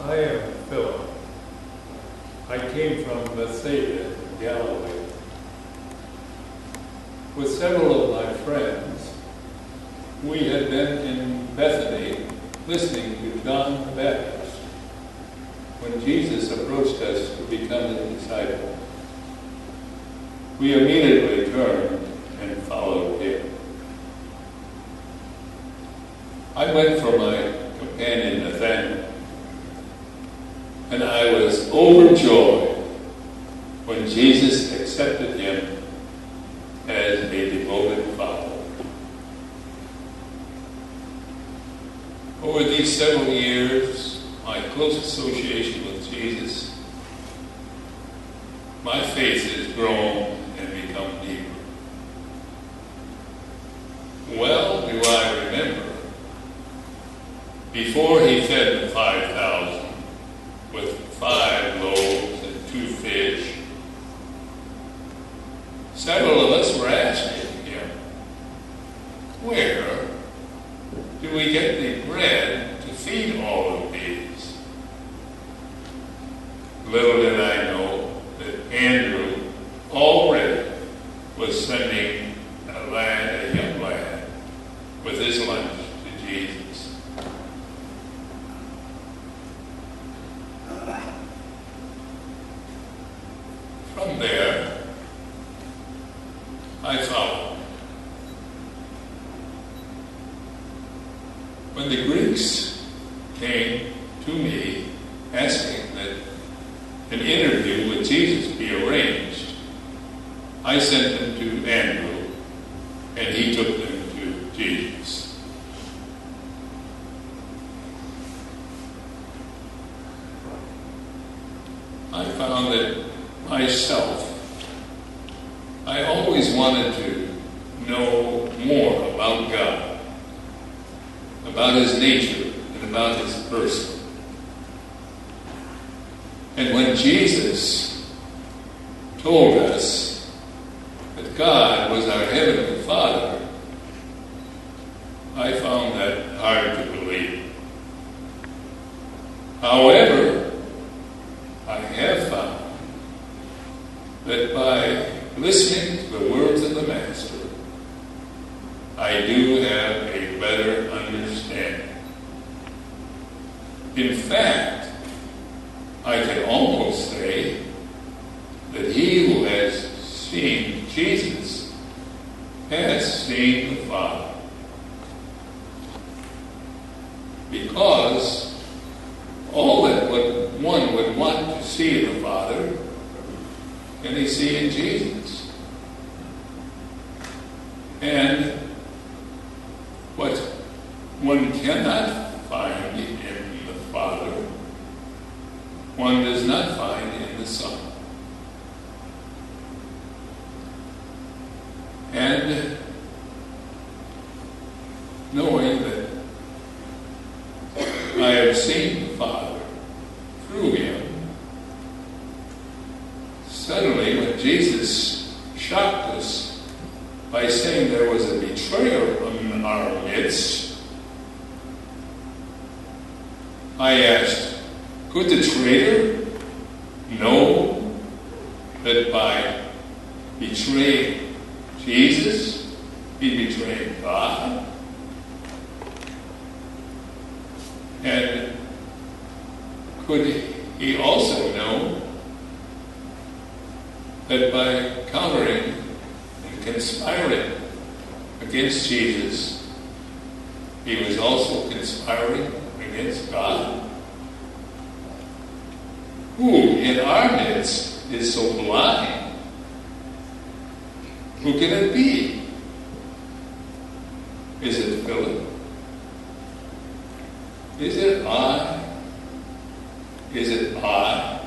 I am Philip. I came from Bethsaida, Galilee. With several of my friends, we had been in Bethany listening to John the Baptist when Jesus approached us to become his disciple. We immediately turned and followed him. I went for my companion Nathanael, and I was overjoyed when Jesus accepted him as a devoted follower. Over these several years, my close association with Jesus, my faith has grown and become deeper. Well do I remember, before he fed the 5,000 with 5 loaves and 2 fish, several of us were asking him, where do we get the bread to feed all of these? Little did I know that Andrew already was sending a young lad, with his lunch to Jesus. From there, I followed. When the Greeks came to me asking that an interview with Jesus be arranged, I sent them to Andrew, and he took them to Jesus. I found that myself, I always wanted to know more about God, about his nature, and about his person. And when Jesus told us that God was our Heavenly Father, I found that hard to believe. However, I have found that by listening to the words of the Master, I do have a better understanding. In fact, I can almost say that he who has seen Jesus has seen the Father. Because all that one would want to see the Father, can he see in Jesus? And what one cannot find in the Father, one does not find in the Son. And knowing that I have seen the Father through him, suddenly when Jesus shocked us by saying there was a betrayer in our midst, I asked, could the traitor know that by betraying Jesus, he betrayed God? And could he also know that by countering and conspiring against Jesus, he was also conspiring against God? Who in our midst is so blind? Who can it be? Is it Philip? Is it I? Is it I?